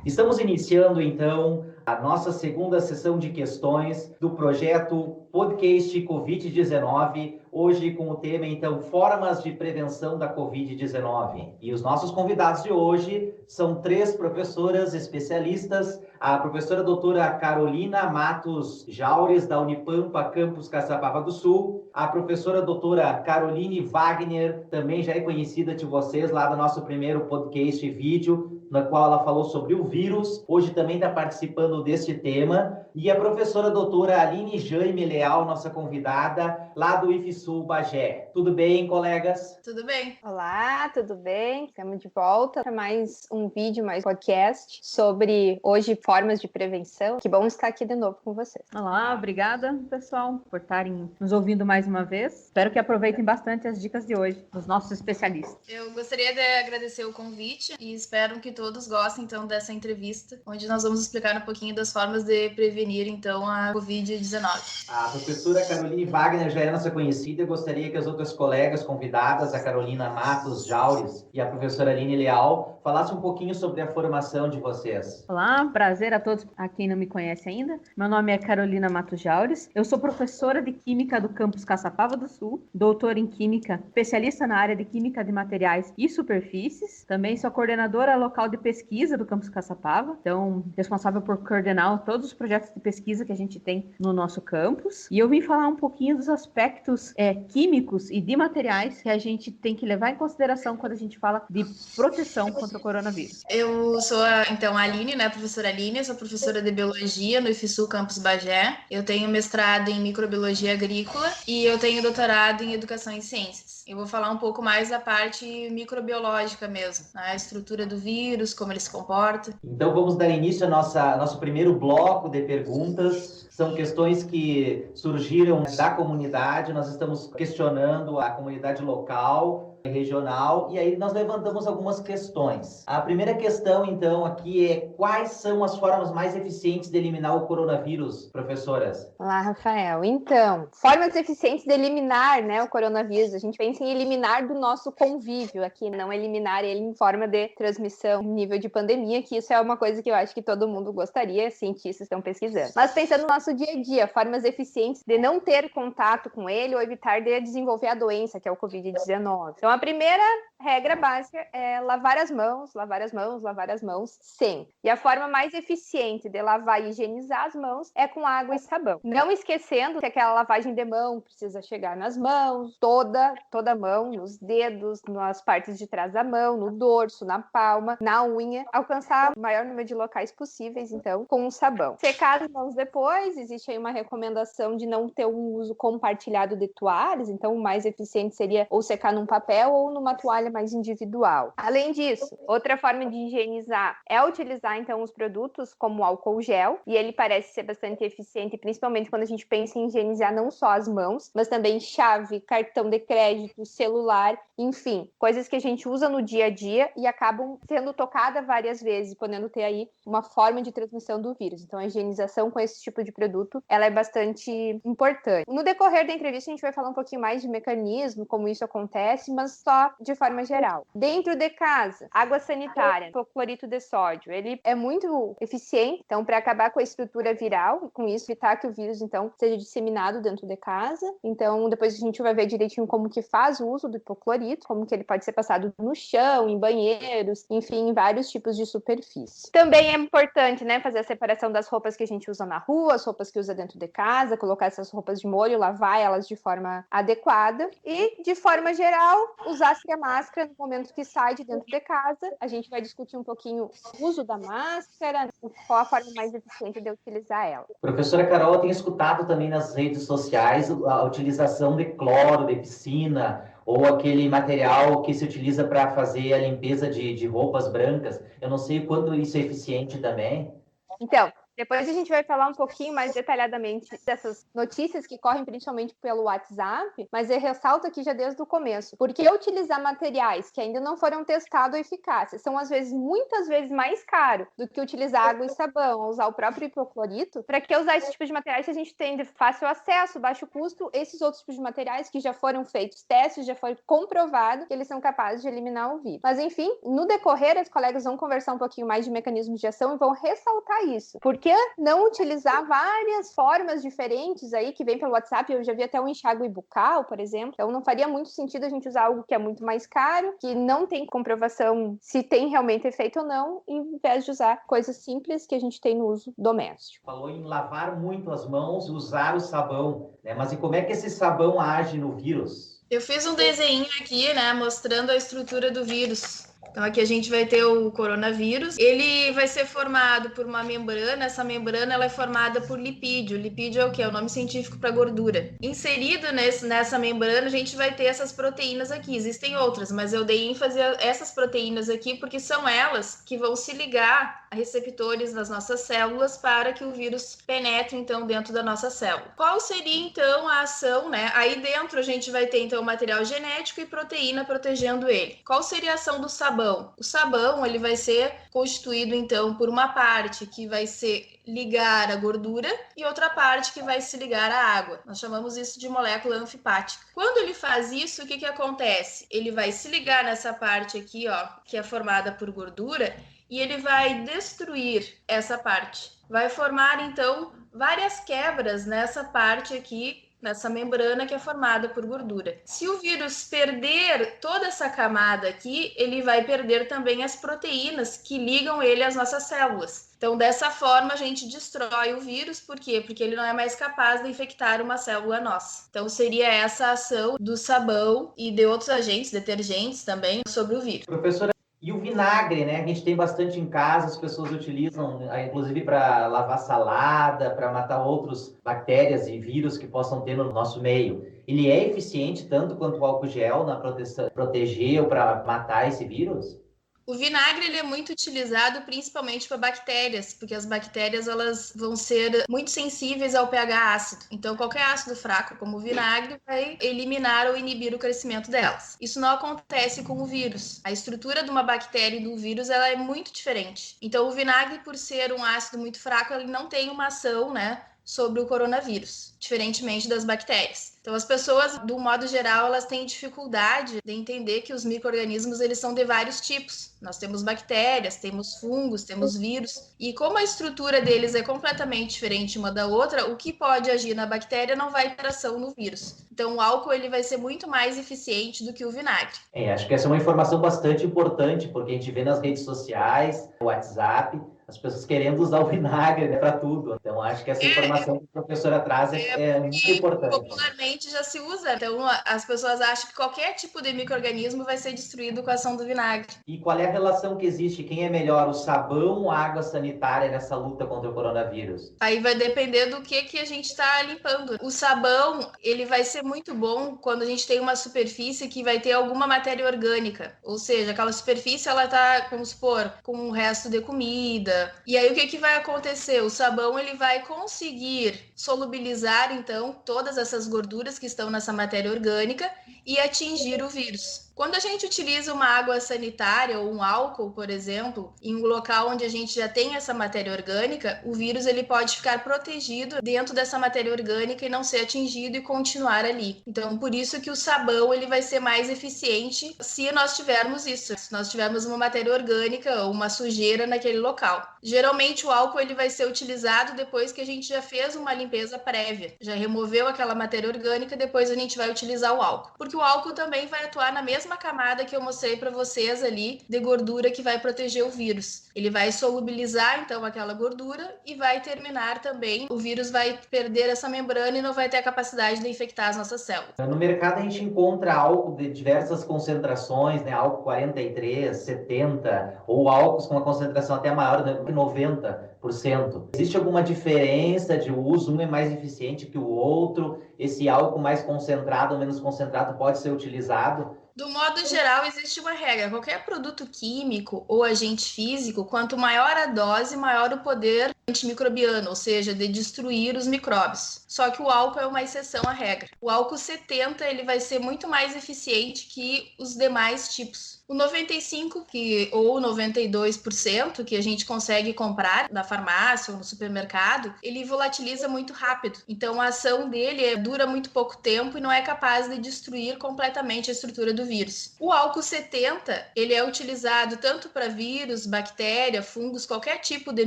Estamos iniciando, então, a nossa segunda sessão de questões do projeto Podcast Covid-19, hoje com o tema, então, Formas de Prevenção da Covid-19. E os nossos convidados de hoje são três professoras especialistas, a professora doutora Carolina Matos Jaures, da Unipampa, campus Caçapava do Sul, a professora doutora Caroline Wagner, também já é conhecida de vocês lá do nosso primeiro podcast vídeo, na qual ela falou sobre o vírus, hoje também está participando deste tema, e a professora doutora Aline Jaime Leal, nossa convidada, lá do IFSU Bagé. Tudo bem, colegas? Tudo bem. Olá, tudo bem? Estamos de volta para mais um vídeo, mais podcast sobre hoje formas de prevenção. Que bom estar aqui de novo com vocês. Olá, obrigada, pessoal, por estarem nos ouvindo mais uma vez. Espero que aproveitem bastante as dicas de hoje dos nossos especialistas. Eu gostaria de agradecer o convite e espero que todos gostem, então, dessa entrevista, onde nós vamos explicar um pouquinho das formas de prevenir, então, a Covid-19. A professora Caroline Wagner já é nossa conhecida. Eu gostaria que as outras colegas convidadas, a Carolina Matos Jaures e a professora Aline Leal, falassem um pouquinho sobre a formação de vocês. Olá, prazer a todos, a quem não me conhece ainda. Meu nome é Carolina Matos Jaures. Eu sou professora de Química do campus Caçapava do Sul, doutora em Química, especialista na área de Química de Materiais e Superfícies. Também sou coordenadora local de pesquisa do campus Caçapava, então responsável por coordenar todos os projetos de pesquisa que a gente tem no nosso campus. E eu vim falar um pouquinho dos aspectos químicos e de materiais que a gente tem que levar em consideração quando a gente fala de proteção contra o coronavírus. Eu sou, então, a Aline, né, professora Aline, eu sou professora de Biologia no IFSU Campus Bagé. Eu tenho mestrado em Microbiologia Agrícola e eu tenho doutorado em Educação e Ciências. Eu vou falar um pouco mais da parte microbiológica mesmo, né, a estrutura do vírus, como ele se comporta. Então, vamos dar início ao nosso primeiro bloco de perguntas. São questões que surgiram da comunidade, nós estamos questionando a comunidade local e regional, e aí nós levantamos algumas questões. A primeira questão, então, aqui é: quais são as formas mais eficientes de eliminar o coronavírus, professoras? Olá, Rafael. Então, formas eficientes de eliminar, né, o coronavírus. A gente pensa em eliminar do nosso convívio aqui, não eliminar ele em forma de transmissão, nível de pandemia, que isso é uma coisa que eu acho que todo mundo gostaria, cientistas estão pesquisando. Mas pensando no nosso dia a dia, formas eficientes de não ter contato com ele ou evitar de desenvolver a doença, que é o Covid-19. Então, a primeira regra básica é lavar as mãos, lavar as mãos, lavar as mãos sempre. E a forma mais eficiente de lavar e higienizar as mãos é com água e sabão. Não esquecendo que aquela lavagem de mão precisa chegar nas mãos, toda a mão, nos dedos, nas partes de trás da mão, no dorso, na palma, na unha, alcançar o maior número de locais possíveis, então, com o sabão. Secar as mãos depois, existe aí uma recomendação de não ter um uso compartilhado de toalhas, então o mais eficiente seria ou secar num papel ou numa toalha mais individual. Além disso, outra forma de higienizar é utilizar, então, os produtos como o álcool gel, e ele parece ser bastante eficiente, principalmente quando a gente pensa em higienizar não só as mãos, mas também chave, cartão de crédito, celular, enfim, coisas que a gente usa no dia a dia e acabam sendo tocadas várias vezes, podendo ter aí uma forma de transmissão do vírus. Então, a higienização com esse tipo de produto, ela é bastante importante. No decorrer da entrevista, a gente vai falar um pouquinho mais de mecanismo, como isso acontece, mas só de forma geral. Dentro de casa, água sanitária, hipoclorito de sódio, ele é muito eficiente, então, para acabar com a estrutura viral, e com isso evitar que o vírus, então, seja disseminado dentro de casa. Então, depois a gente vai ver direitinho como que faz o uso do hipoclorito, como que ele pode ser passado no chão, em banheiros, enfim, em vários tipos de superfície. Também é importante, né, fazer a separação das roupas que a gente usa na rua, as roupas que usa dentro de casa, colocar essas roupas de molho, lavar elas de forma adequada e, de forma geral, usar a máscara no momento que sai de dentro de casa. A gente vai discutir um pouquinho o uso da máscara, qual a forma mais eficiente de utilizar ela. Professora Carol, eu tenho escutado também nas redes sociais a utilização de cloro, de piscina, ou aquele material que se utiliza para fazer a limpeza de roupas brancas. Eu não sei o quanto isso é eficiente também. Então, Depois a gente vai falar um pouquinho mais detalhadamente dessas notícias que correm principalmente pelo WhatsApp, mas eu ressalto aqui já desde o começo. Porque utilizar materiais que ainda não foram testados a eficácia são, às vezes, muitas vezes mais caro do que utilizar água e sabão, usar o próprio hipoclorito. Para que usar esse tipo de materiais se a gente tem de fácil acesso, baixo custo, esses outros tipos de materiais que já foram feitos testes, já foi comprovado que eles são capazes de eliminar o vírus. Mas, enfim, no decorrer, os colegas vão conversar um pouquinho mais de mecanismos de ação e vão ressaltar isso. Por que não utilizar várias formas diferentes aí que vem pelo WhatsApp? Eu já vi até um enxágue bucal, por exemplo. Então, não faria muito sentido a gente usar algo que é muito mais caro, que não tem comprovação se tem realmente efeito ou não, em vez de usar coisas simples que a gente tem no uso doméstico. Falou em lavar muito as mãos e usar o sabão, né? Mas e como é que esse sabão age no vírus? Eu fiz um desenho aqui, né, mostrando a estrutura do vírus. Então aqui a gente vai ter o coronavírus. Ele vai ser formado por uma membrana. Essa membrana ela é formada por lipídio. Lipídio é o quê? É o nome científico para gordura. Inserido nessa membrana, a gente vai ter essas proteínas aqui. Existem outras, mas eu dei ênfase a essas proteínas aqui porque são elas que vão se ligar a receptores nas nossas células para que o vírus penetre, então, dentro da nossa célula. Qual seria, então, a ação, né? Aí dentro a gente vai ter, então, material genético e proteína protegendo ele. Qual seria a ação do sabão? O sabão, ele vai ser constituído, então, por uma parte que vai ser ligar a gordura e outra parte que vai se ligar à água. Nós chamamos isso de molécula anfipática. Quando ele faz isso, o que acontece? Ele vai se ligar nessa parte aqui, ó, que é formada por gordura, e ele vai destruir essa parte. Vai formar, então, várias quebras nessa parte aqui, nessa membrana que é formada por gordura. Se o vírus perder toda essa camada aqui, ele vai perder também as proteínas que ligam ele às nossas células. Então, dessa forma, a gente destrói o vírus. Por quê? Porque ele não é mais capaz de infectar uma célula nossa. Então, seria essa ação do sabão e de outros agentes, detergentes também, sobre o vírus. Professora, e o vinagre, né? A gente tem bastante em casa, as pessoas utilizam, inclusive para lavar salada, para matar outras bactérias e vírus que possam ter no nosso meio. Ele é eficiente tanto quanto o álcool gel na proteger ou para matar esse vírus? O vinagre ele é muito utilizado principalmente para bactérias, porque as bactérias elas vão ser muito sensíveis ao pH ácido. Então, qualquer ácido fraco, como o vinagre, vai eliminar ou inibir o crescimento delas. Isso não acontece com o vírus. A estrutura de uma bactéria e do vírus ela é muito diferente. Então, o vinagre, por ser um ácido muito fraco, ele não tem uma ação, né, sobre o coronavírus, diferentemente das bactérias. Então, as pessoas, do modo geral, elas têm dificuldade de entender que os micro-organismos, eles são de vários tipos. Nós temos bactérias, temos fungos, temos vírus. E como a estrutura deles é completamente diferente uma da outra, o que pode agir na bactéria não vai ter ação no vírus. Então, o álcool ele vai ser muito mais eficiente do que o vinagre. Acho que essa é uma informação bastante importante, porque a gente vê nas redes sociais, no WhatsApp, as pessoas querendo usar o vinagre, né, para tudo. Então, acho que essa informação que a professora traz é muito importante. Popularmente já se usa. Então, as pessoas acham que qualquer tipo de micro-organismo vai ser destruído com a ação do vinagre. E qual é a relação que existe? Quem é melhor, o sabão ou a água sanitária nessa luta contra o coronavírus? Aí vai depender do que a gente está limpando. O sabão, ele vai ser muito bom quando a gente tem uma superfície que vai ter alguma matéria orgânica. Ou seja, aquela superfície, ela tá, vamos supor, com um resto de comida. E aí, o que vai acontecer? O sabão, ele vai conseguir solubilizar, então, todas essas gorduras que estão nessa matéria orgânica e atingir o vírus. Quando a gente utiliza uma água sanitária ou um álcool, por exemplo, em um local onde a gente já tem essa matéria orgânica, o vírus ele pode ficar protegido dentro dessa matéria orgânica e não ser atingido e continuar ali. Então, por isso que o sabão ele vai ser mais eficiente se nós tivermos isso, se nós tivermos uma matéria orgânica ou uma sujeira naquele local. Geralmente, o álcool ele vai ser utilizado depois que a gente já fez uma limpeza prévia, já removeu aquela matéria orgânica, depois a gente vai utilizar o álcool. Porque o álcool também vai atuar na mesma camada que eu mostrei para vocês ali de gordura que vai proteger o vírus. Ele vai solubilizar então aquela gordura e vai terminar também. O vírus vai perder essa membrana e não vai ter a capacidade de infectar as nossas células. No mercado a gente encontra álcool de diversas concentrações, né? Álcool 43, 70 ou álcools com uma concentração até maior de 90%. Existe alguma diferença de uso? Um é mais eficiente que o outro? Esse álcool mais concentrado ou menos concentrado pode ser utilizado? Do modo geral, existe uma regra. Qualquer produto químico ou agente físico, quanto maior a dose, maior o poder antimicrobiano, ou seja, de destruir os micróbios. Só que o álcool é uma exceção à regra. O álcool 70 ele vai ser muito mais eficiente que os demais tipos. O 95% ou 92% que a gente consegue comprar da farmácia ou no supermercado, ele volatiliza muito rápido. Então a ação dele dura muito pouco tempo e não é capaz de destruir completamente a estrutura do vírus. O álcool 70, ele é utilizado tanto para vírus, bactéria, fungos, qualquer tipo de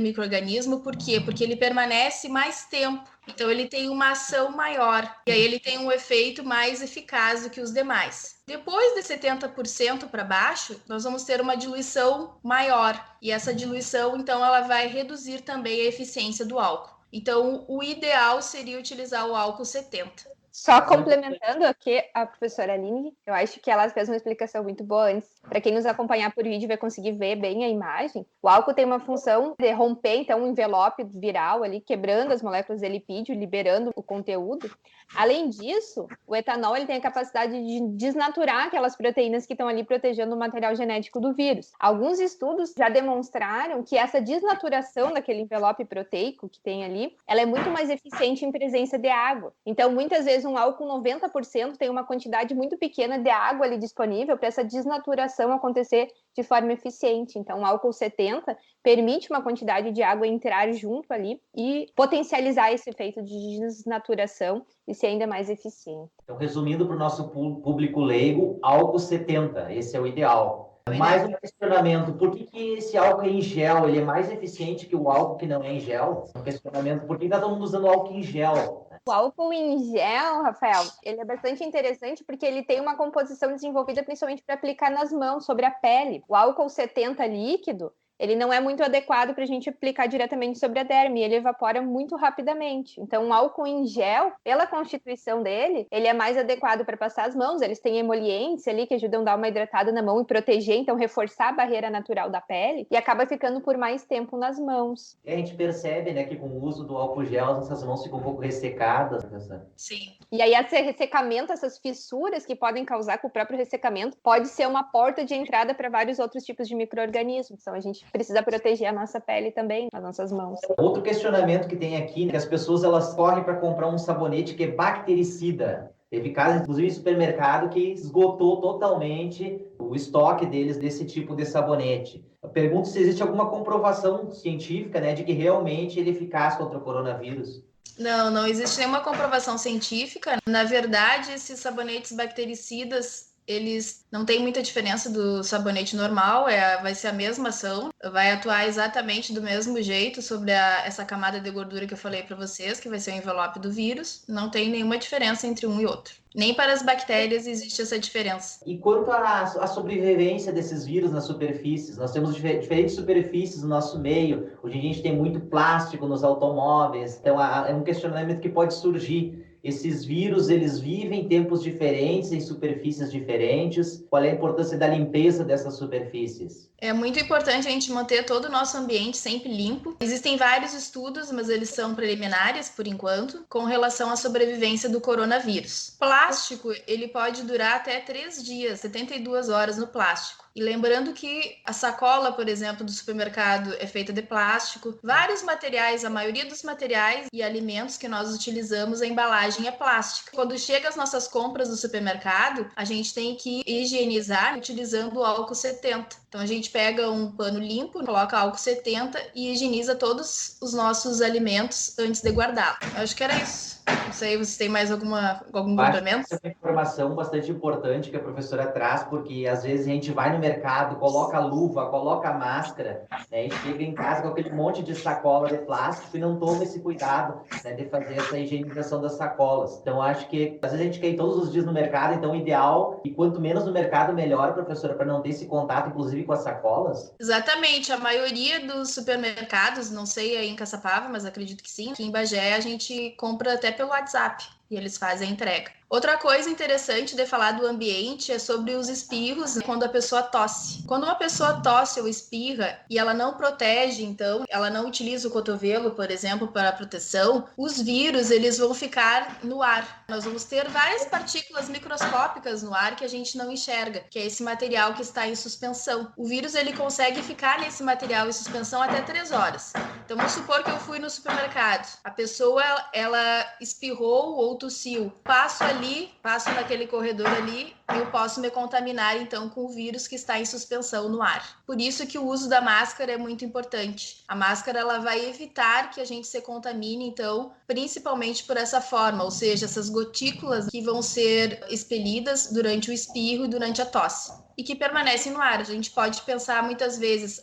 micro-organismo. Por quê? Porque ele permanece mais tempo. Então ele tem uma ação maior e aí ele tem um efeito mais eficaz do que os demais. Depois de 70% para baixo, nós vamos ter uma diluição maior e essa diluição, então, ela vai reduzir também a eficiência do álcool. Então, o ideal seria utilizar o álcool 70. Só complementando aqui a professora Aline, eu acho que ela fez uma explicação muito boa antes. Para quem nos acompanhar por vídeo vai conseguir ver bem a imagem. O álcool tem uma função de romper, então, um envelope viral ali, quebrando as moléculas de lipídio, liberando o conteúdo. Além disso, o etanol ele tem a capacidade de desnaturar aquelas proteínas que estão ali protegendo o material genético do vírus. Alguns estudos já demonstraram que essa desnaturação daquele envelope proteico que tem ali, ela é muito mais eficiente em presença de água. Então, muitas vezes um álcool 90% tem uma quantidade muito pequena de água ali disponível para essa desnaturação acontecer de forma eficiente. Então, o álcool 70 permite uma quantidade de água entrar junto ali e potencializar esse efeito de desnaturação e ser ainda mais eficiente. Então, resumindo para o nosso público leigo, álcool 70, esse é o ideal. Mais um questionamento, por que esse álcool em gel ele é mais eficiente que o álcool que não é em gel? Um questionamento, por que está todo mundo usando álcool em gel? O álcool em gel, Rafael, ele é bastante interessante porque ele tem uma composição desenvolvida principalmente para aplicar nas mãos, sobre a pele. O álcool 70 líquido, ele não é muito adequado para a gente aplicar diretamente sobre a derme, ele evapora muito rapidamente. Então, o álcool em gel, pela constituição dele, ele é mais adequado para passar as mãos. Eles têm emolientes ali que ajudam a dar uma hidratada na mão e proteger, então reforçar a barreira natural da pele e acaba ficando por mais tempo nas mãos. E a gente percebe, né, que com o uso do álcool gel, as nossas mãos ficam um pouco ressecadas, professor. Sim. E aí, esse ressecamento, essas fissuras que podem causar com o próprio ressecamento, pode ser uma porta de entrada para vários outros tipos de micro-organismos. Então, a gente precisa proteger a nossa pele também, as nossas mãos. Outro questionamento que tem aqui, né, que as pessoas elas correm para comprar um sabonete que é bactericida. Teve casos, inclusive, em supermercado que esgotou totalmente o estoque deles desse tipo de sabonete. Eu pergunto se existe alguma comprovação científica, né, de que realmente ele é eficaz contra o coronavírus. Não existe nenhuma comprovação científica. Na verdade, esses sabonetes bactericidas, eles não têm muita diferença do sabonete normal, vai ser a mesma ação, vai atuar exatamente do mesmo jeito sobre essa camada de gordura que eu falei para vocês, que vai ser o envelope do vírus. Não tem nenhuma diferença entre um e outro. Nem para as bactérias existe essa diferença. E quanto à sobrevivência desses vírus nas superfícies, nós temos diferentes superfícies no nosso meio. Hoje a gente tem muito plástico nos automóveis, então é um questionamento que pode surgir. Esses vírus, eles vivem em tempos diferentes, em superfícies diferentes. Qual é a importância da limpeza dessas superfícies? É muito importante a gente manter todo o nosso ambiente sempre limpo. Existem vários estudos, mas eles são preliminares, por enquanto, com relação à sobrevivência do coronavírus. Plástico, ele pode durar até 3 dias, 72 horas no plástico. E lembrando que a sacola, por exemplo, do supermercado é feita de plástico. Vários materiais, a maioria dos materiais e alimentos que nós utilizamos, a embalagem é plástica. Quando chega as nossas compras no supermercado, a gente tem que higienizar utilizando o álcool 70. Então a gente pega um pano limpo, coloca álcool 70 e higieniza todos os nossos alimentos antes de guardá-los. Acho que era isso. Não sei, vocês têm mais algum complemento? Essa é uma informação bastante importante que a professora traz, porque às vezes a gente vai no mercado, coloca a luva, coloca a máscara, né, e chega em casa com aquele monte de sacola de plástico e não toma esse cuidado, né, de fazer essa higienização das sacolas. Então, acho que às vezes a gente quer ir todos os dias no mercado, então o ideal, e quanto menos no mercado, melhor, professora, para não ter esse contato, inclusive com as sacolas? Exatamente, a maioria dos supermercados, não sei aí em Caçapava, mas acredito que sim, aqui em Bagé a gente compra até pelo WhatsApp e eles fazem a entrega. Outra coisa interessante de falar do ambiente é sobre os espirros quando a pessoa tosse. Quando uma pessoa tosse ou espirra e ela não protege, então, ela não utiliza o cotovelo, por exemplo, para proteção, os vírus, eles vão ficar no ar. Nós vamos ter várias partículas microscópicas no ar que a gente não enxerga, que é esse material que está em suspensão. O vírus, ele consegue ficar nesse material em suspensão até 3 horas. Então, vamos supor que eu fui no supermercado. A pessoa, ela espirrou ou tossiu. Passo naquele corredor ali, eu posso me contaminar, então, com o vírus que está em suspensão no ar. Por isso que o uso da máscara é muito importante. A máscara, ela vai evitar que a gente se contamine, então, principalmente por essa forma, ou seja, essas gotículas que vão ser expelidas durante o espirro e durante a tosse. E que permanecem no ar. A gente pode pensar muitas vezes,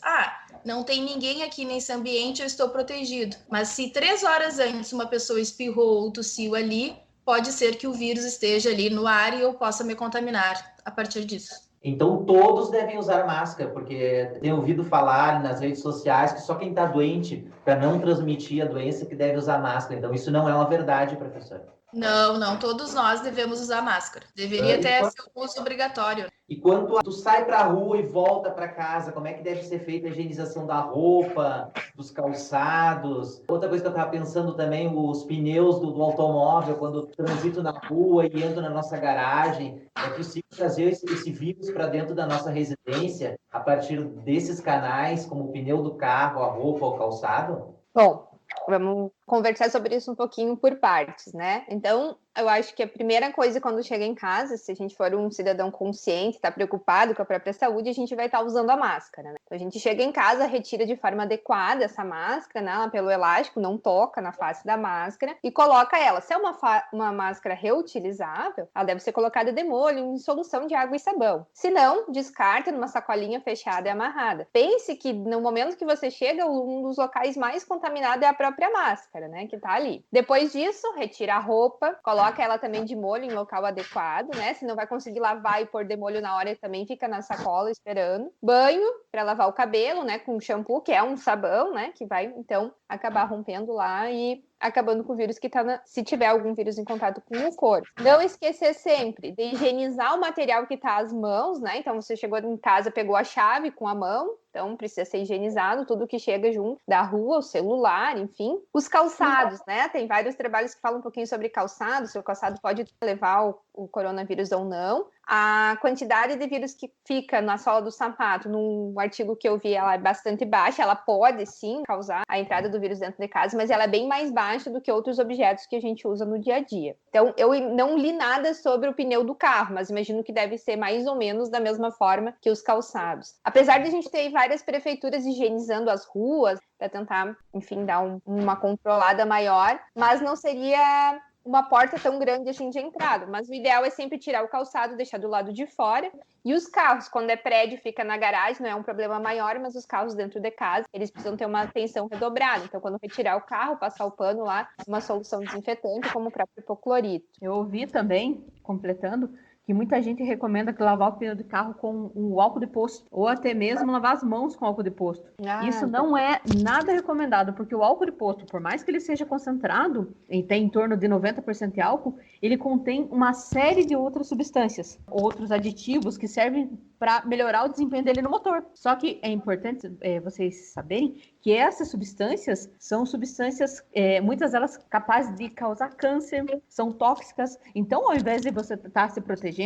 não tem ninguém aqui nesse ambiente, eu estou protegido. Mas se 3 horas antes uma pessoa espirrou ou tossiu ali, pode ser que o vírus esteja ali no ar e eu possa me contaminar a partir disso. Então, todos devem usar máscara, porque tenho ouvido falar nas redes sociais que só quem está doente, para não transmitir a doença, que deve usar máscara. Então, isso não é uma verdade, professor. Não, todos nós devemos usar máscara. Deveria ter ser um uso obrigatório. E quando tu sai para a rua e volta para casa, como é que deve ser feita a higienização da roupa, dos calçados? Outra coisa que eu estava pensando também, os pneus do automóvel, quando eu transito na rua e entro na nossa garagem, é possível trazer esse vírus para dentro da nossa residência a partir desses canais, como o pneu do carro, a roupa, o calçado? Bom, vamos conversar sobre isso um pouquinho por partes, né? Então, eu acho que a primeira coisa quando chega em casa, se a gente for um cidadão consciente, está preocupado com a própria saúde, a gente vai estar usando a máscara, né? Então, a gente chega em casa, retira de forma adequada essa máscara, né? Ela pelo elástico, não toca na face da máscara e coloca ela. Se é uma máscara reutilizável, ela deve ser colocada de molho em solução de água e sabão. Se não, descarta numa sacolinha fechada e amarrada. Pense que no momento que você chega, um dos locais mais contaminados é a própria máscara, né? Que tá ali. Depois disso, retira a roupa, coloca ela também de molho em local adequado, né? Se não vai conseguir lavar e pôr de molho na hora, também fica na sacola esperando. Banho para lavar o cabelo, né? Com shampoo, que é um sabão, né? Que vai, então, acabar rompendo lá e acabando com o vírus que tá se tiver algum vírus em contato com o corpo. Não esquecer sempre de higienizar o material que tá às mãos, né? Então, você chegou em casa, pegou a chave com a mão, então precisa ser higienizado, tudo que chega junto da rua, o celular, enfim. Os calçados, né? Tem vários trabalhos que falam um pouquinho sobre calçado, se o calçado pode levar o coronavírus ou não. A quantidade de vírus que fica na sola do sapato, num artigo que eu vi, ela é bastante baixa, ela pode sim causar a entrada do vírus dentro de casa, mas ela é bem mais baixa do que outros objetos que a gente usa no dia a dia. Então, eu não li nada sobre o pneu do carro, mas imagino que deve ser mais ou menos da mesma forma que os calçados. Apesar de a gente ter várias prefeituras higienizando as ruas, para tentar, enfim, dar uma controlada maior, mas não seria uma porta tão grande assim de entrada, mas o ideal é sempre tirar o calçado, deixar do lado de fora. E os carros, quando é prédio, fica na garagem, não é um problema maior, mas os carros dentro de casa, eles precisam ter uma atenção redobrada. Então, quando retirar o carro, passar o pano lá, uma solução desinfetante, como o próprio hipoclorito. Eu ouvi também, completando, que muita gente recomenda que lavar o pneu de carro com o álcool de posto, ou até mesmo lavar as mãos com álcool de posto. Isso não é nada recomendado, porque o álcool de posto, por mais que ele seja concentrado, e tem em torno de 90% de álcool, ele contém uma série de outras substâncias, outros aditivos que servem para melhorar o desempenho dele no motor. Só que é importante vocês saberem que essas substâncias são substâncias, muitas delas capazes de causar câncer, são tóxicas. Então, ao invés de você estar se protegendo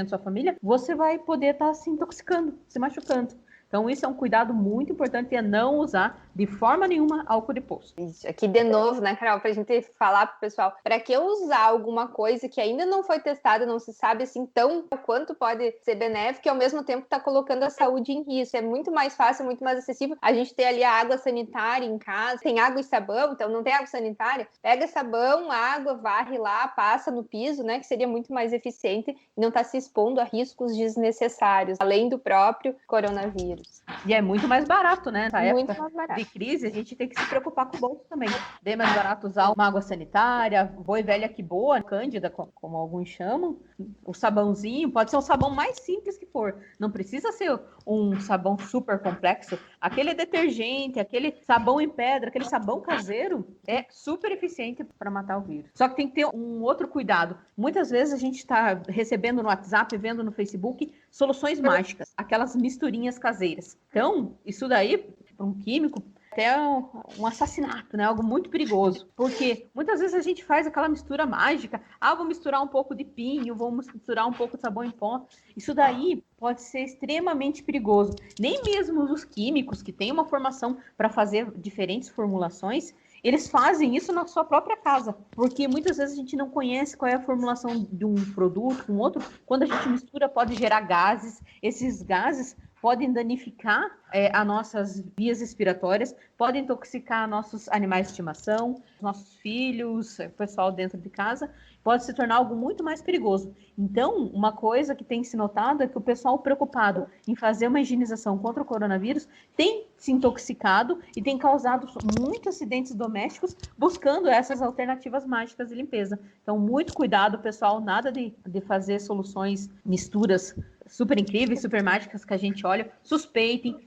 sua família, você vai poder estar se intoxicando, se machucando. Então, isso é um cuidado muito importante, é não usar de forma nenhuma álcool de posto. Isso, aqui de novo, né, Carol, pra gente falar pro pessoal, para que eu usar alguma coisa que ainda não foi testada, não se sabe assim tão quanto pode ser benéfico e ao mesmo tempo tá colocando a saúde em risco. É muito mais fácil, muito mais acessível. A gente tem ali a água sanitária em casa, tem água e sabão, então não tem água sanitária, pega sabão, água, varre lá, passa no piso, né, que seria muito mais eficiente e não tá se expondo a riscos desnecessários, além do próprio coronavírus. vírus. E é muito mais barato, né? Na Muito época mais barato. de crise, a gente tem que se preocupar com o bolso também. Bem mais barato usar uma água sanitária, boa e velha que boa, cândida, como alguns chamam. O sabãozinho, pode ser um sabão mais simples que for. Não precisa ser um sabão super complexo. Aquele detergente, aquele sabão em pedra, aquele sabão caseiro é super eficiente para matar o vírus. Só que tem que ter um outro cuidado. Muitas vezes a gente está recebendo no WhatsApp, vendo no Facebook, soluções mágicas, aquelas misturinhas caseiras. Então, isso daí, para um químico, até um assassinato, né? Algo muito perigoso. Porque muitas vezes a gente faz aquela mistura mágica. Vou misturar um pouco de pinho, vou misturar um pouco de sabão em pó. Isso daí pode ser extremamente perigoso. Nem mesmo os químicos que têm uma formação para fazer diferentes formulações, eles fazem isso na sua própria casa, porque muitas vezes a gente não conhece qual é a formulação de um produto com outro. Quando a gente mistura, pode gerar gases. Esses gases podem danificar as nossas vias respiratórias, podem intoxicar nossos animais de estimação, nossos filhos, o pessoal dentro de casa, pode se tornar algo muito mais perigoso. Então, uma coisa que tem se notado é que o pessoal preocupado em fazer uma higienização contra o coronavírus tem se intoxicado e tem causado muitos acidentes domésticos buscando essas alternativas mágicas de limpeza. Então, muito cuidado, pessoal, nada de fazer soluções, misturas super incríveis, super mágicas que a gente olha, suspeitem,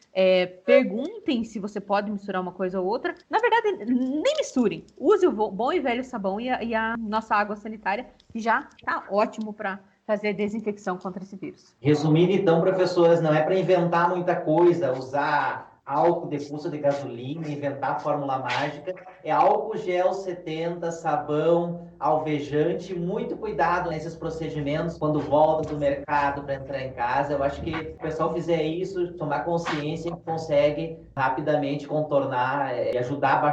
perguntem se você pode misturar uma coisa ou outra. Na verdade, nem misturem. Use o bom e velho sabão e a nossa água sanitária, que já está ótimo para fazer desinfecção contra esse vírus. Resumindo, então, professoras, não é para inventar muita coisa, usar álcool de fuça de gasolina, inventar fórmula mágica, é álcool gel 70, sabão, alvejante, muito cuidado nesses procedimentos quando volta do mercado para entrar em casa. Eu acho que se o pessoal fizer isso, tomar consciência, consegue rapidamente contornar e ajudar a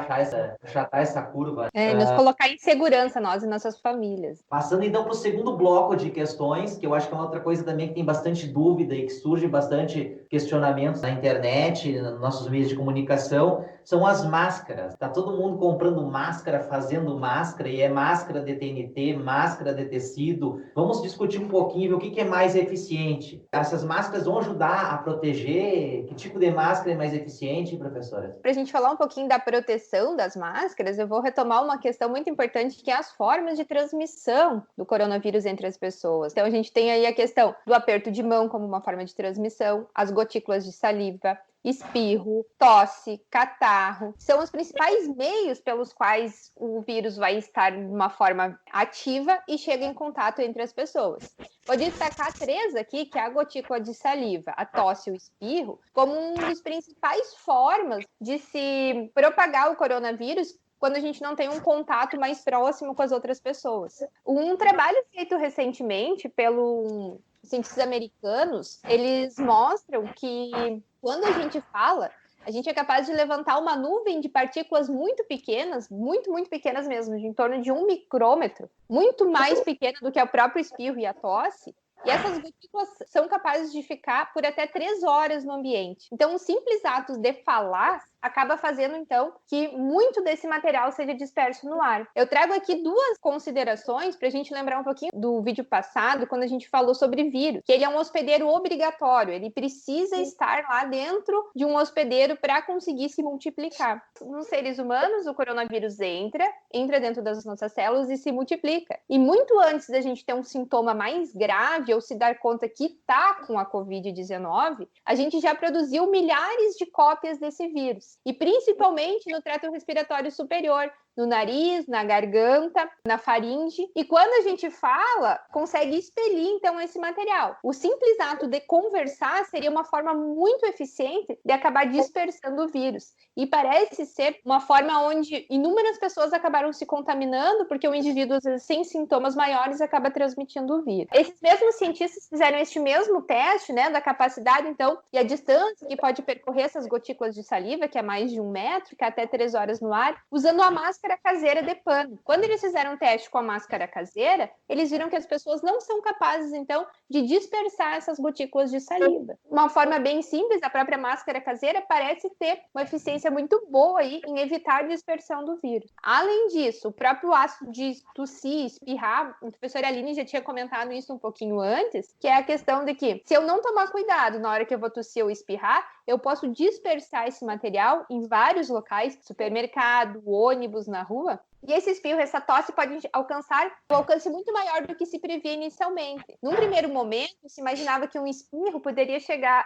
achatar essa curva. Nos colocar em segurança, nós e nossas famílias. Passando então para o segundo bloco de questões, que eu acho que é uma outra coisa também que tem bastante dúvida e que surge bastante questionamentos na internet, nos nossos meios de comunicação, são as máscaras. Está todo mundo comprando máscara, fazendo máscara, e é máscara de TNT, máscara de tecido. Vamos discutir um pouquinho, ver o que é mais eficiente. Essas máscaras vão ajudar a proteger? Que tipo de máscara é mais eficiente, professora? Para a gente falar um pouquinho da proteção das máscaras, eu vou retomar uma questão muito importante, que é as formas de transmissão do coronavírus entre as pessoas. Então, a gente tem aí a questão do aperto de mão como uma forma de transmissão, as gotículas de saliva, espirro, tosse, catarro, são os principais meios pelos quais o vírus vai estar de uma forma ativa e chega em contato entre as pessoas. Vou destacar 3 aqui, que é a gotícula de saliva, a tosse e o espirro, como um dos principais formas de se propagar o coronavírus quando a gente não tem um contato mais próximo com as outras pessoas. Um trabalho feito recentemente pelos cientistas americanos, eles mostram que quando a gente fala, a gente é capaz de levantar uma nuvem de partículas muito pequenas, muito, muito pequenas mesmo, de em torno de 1 micrômetro, muito mais pequena do que o próprio espirro e a tosse. E essas gotículas são capazes de ficar por até 3 horas no ambiente. Então, o simples ato de falar acaba fazendo, então, que muito desse material seja disperso no ar. Eu trago aqui 2 considerações para a gente lembrar um pouquinho do vídeo passado, quando a gente falou sobre vírus, que ele é um hospedeiro obrigatório, ele precisa estar lá dentro de um hospedeiro para conseguir se multiplicar. Nos seres humanos, o coronavírus entra dentro das nossas células e se multiplica. E muito antes da gente ter um sintoma mais grave ou se dar conta que está com a Covid-19, a gente já produziu milhares de cópias desse vírus. E principalmente no trato respiratório superior, no nariz, na garganta, na faringe. E quando a gente fala, consegue expelir, então, esse material. O simples ato de conversar seria uma forma muito eficiente de acabar dispersando o vírus. E parece ser uma forma onde inúmeras pessoas acabaram se contaminando, porque o indivíduo, às vezes, sem sintomas maiores, acaba transmitindo o vírus. Esses mesmos cientistas fizeram este mesmo teste, né, da capacidade, então, e a distância que pode percorrer essas gotículas de saliva, que é mais de 1 metro, ficar até 3 horas no ar, usando a máscara caseira de pano. Quando eles fizeram um teste com a máscara caseira, eles viram que as pessoas não são capazes, então, de dispersar essas gotículas de saliva. Uma forma bem simples, a própria máscara caseira parece ter uma eficiência muito boa aí em evitar a dispersão do vírus. Além disso, o próprio ato de tossir, espirrar, a professora Aline já tinha comentado isso um pouquinho antes, que é a questão de que, se eu não tomar cuidado na hora que eu vou tossir ou espirrar, eu posso dispersar esse material em vários locais, supermercado, ônibus, na rua, e esse espirro, essa tosse pode alcançar um alcance muito maior do que se previa inicialmente. Num primeiro momento, se imaginava que um espirro poderia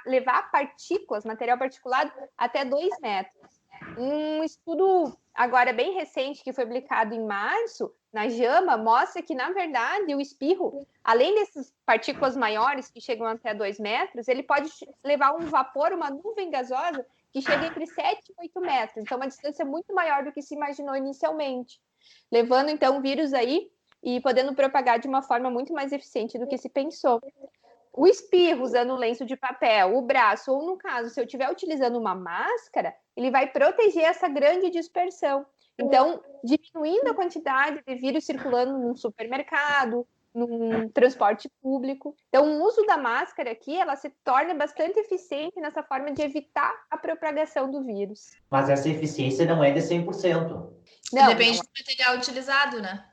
levar partículas, material particulado, até 2 metros. Um estudo agora bem recente, que foi publicado em março, na JAMA, mostra que, na verdade, o espirro, além dessas partículas maiores que chegam até 2 metros, ele pode levar um vapor, uma nuvem gasosa, que chega entre 7 e 8 metros. Então, uma distância muito maior do que se imaginou inicialmente, levando, então, o vírus aí e podendo propagar de uma forma muito mais eficiente do que se pensou. O espirro usando lenço de papel, o braço, ou no caso, se eu estiver utilizando uma máscara, ele vai proteger essa grande dispersão. Então, diminuindo a quantidade de vírus circulando num supermercado, num transporte público. Então, o uso da máscara aqui, ela se torna bastante eficiente nessa forma de evitar a propagação do vírus. Mas essa eficiência não é de 100%. Não, Depende do material utilizado, né?